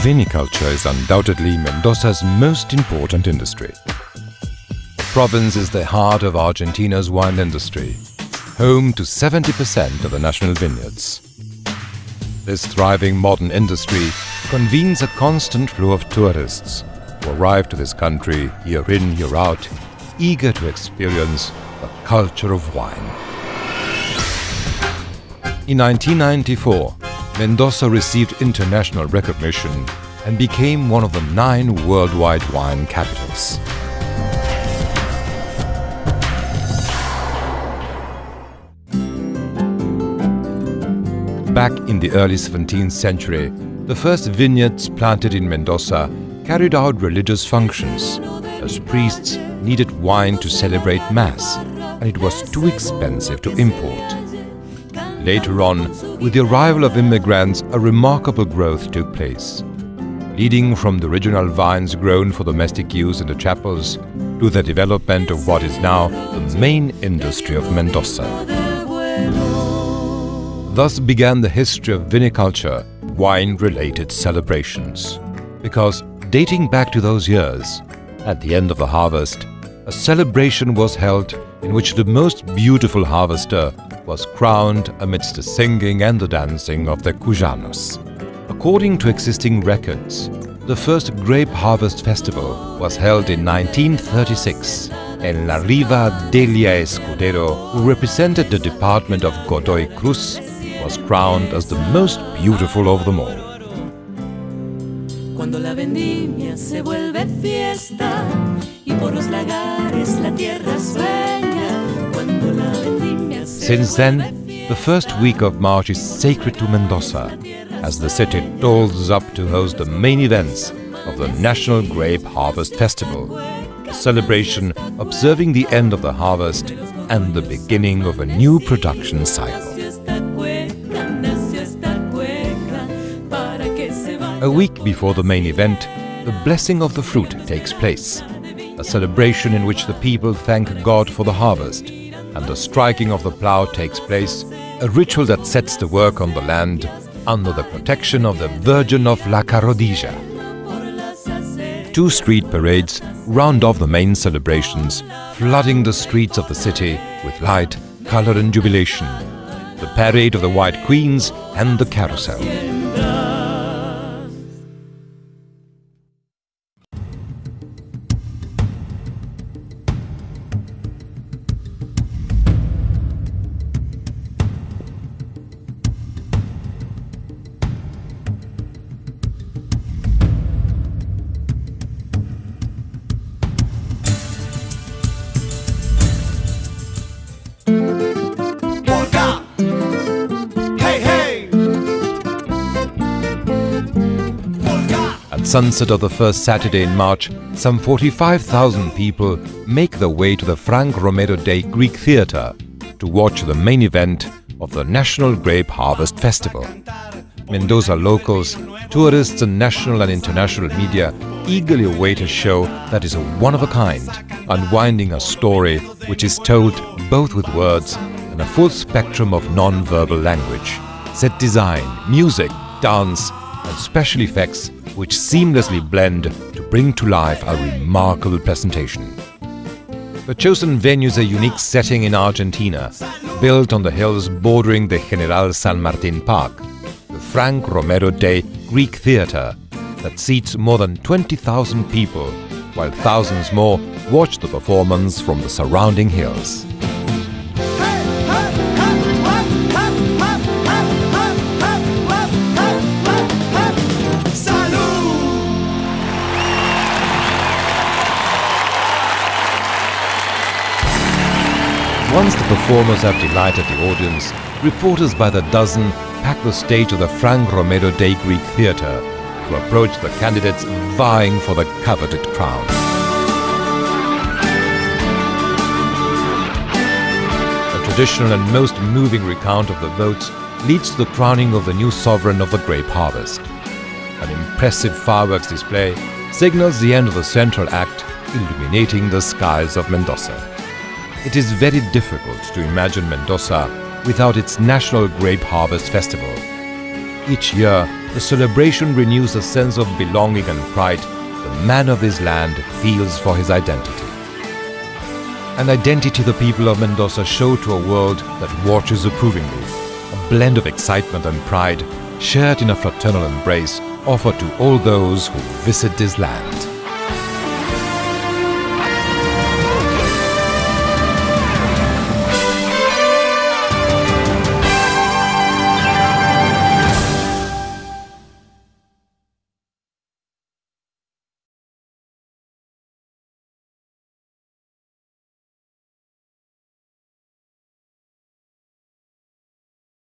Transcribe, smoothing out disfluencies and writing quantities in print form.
Viniculture is undoubtedly Mendoza's most important industry. The province is the heart of Argentina's wine industry, home to 70% of the national vineyards. This thriving modern industry convenes a constant flow of tourists who arrive to this country year in, year out, eager to experience the culture of wine. In 1994, Mendoza received international recognition and became one of the 9 worldwide wine capitals. Back in the early 17th century, the first vineyards planted in Mendoza carried out religious functions, as priests needed wine to celebrate Mass, and it was too expensive to import. Later on, with the arrival of immigrants, a remarkable growth took place, leading from the original vines grown for domestic use in the chapels to the development of what is now the main industry of Mendoza. Thus began the history of viniculture, wine-related celebrations. Because dating back to those years, at the end of the harvest, a celebration was held in which the most beautiful harvester was crowned amidst the singing and the dancing of the Cuyanos. According to existing records, the first grape harvest festival was held in 1936, and La Riva Delia Escudero, who represented the department of Godoy Cruz, was crowned as the most beautiful of them all. Cuando la vendimia se vuelve fiesta y por los lagares la tierra sueña. Cuando la vendimia se Since then, the first week of March is sacred to Mendoza, as the city dolls up to host the main events of the National Grape Harvest Festival, a celebration observing the end of the harvest and the beginning of a new production cycle. A week before the main event, the blessing of the fruit takes place, a celebration in which the people thank God for the harvest, and the striking of the plough takes place, a ritual that sets the work on the land under the protection of the Virgin of La Carodilla. 2 street parades round off the main celebrations, flooding the streets of the city with light, color and jubilation. The parade of the White Queens and the carousel. At sunset of the first Saturday in March, some 45,000 people make their way to the Frank Romero Day Greek Theatre to watch the main event of the National Grape Harvest Festival. Mendoza locals, tourists and national and international media eagerly await a show that is a one-of-a-kind, unwinding a story which is told both with words and a full spectrum of non-verbal language, set design, music, dance and special effects which seamlessly blend to bring to life a remarkable presentation. The chosen venue is a unique setting in Argentina, built on the hills bordering the General San Martin Park, the Frank Romero Day Greek Theatre that seats more than 20,000 people, while thousands more watch the performance from the surrounding hills. Once the performers have delighted the audience, reporters by the dozen pack the stage of the Frank Romero Day Greek Theatre to approach the candidates vying for the coveted crown. A traditional and most moving recount of the votes leads to the crowning of the new sovereign of the grape harvest. An impressive fireworks display signals the end of the central act, illuminating the skies of Mendoza. It is very difficult to imagine Mendoza without its National Grape Harvest Festival. Each year, the celebration renews a sense of belonging and pride the man of this land feels for his identity. An identity the people of Mendoza show to a world that watches approvingly, a blend of excitement and pride shared in a fraternal embrace offered to all those who visit this land.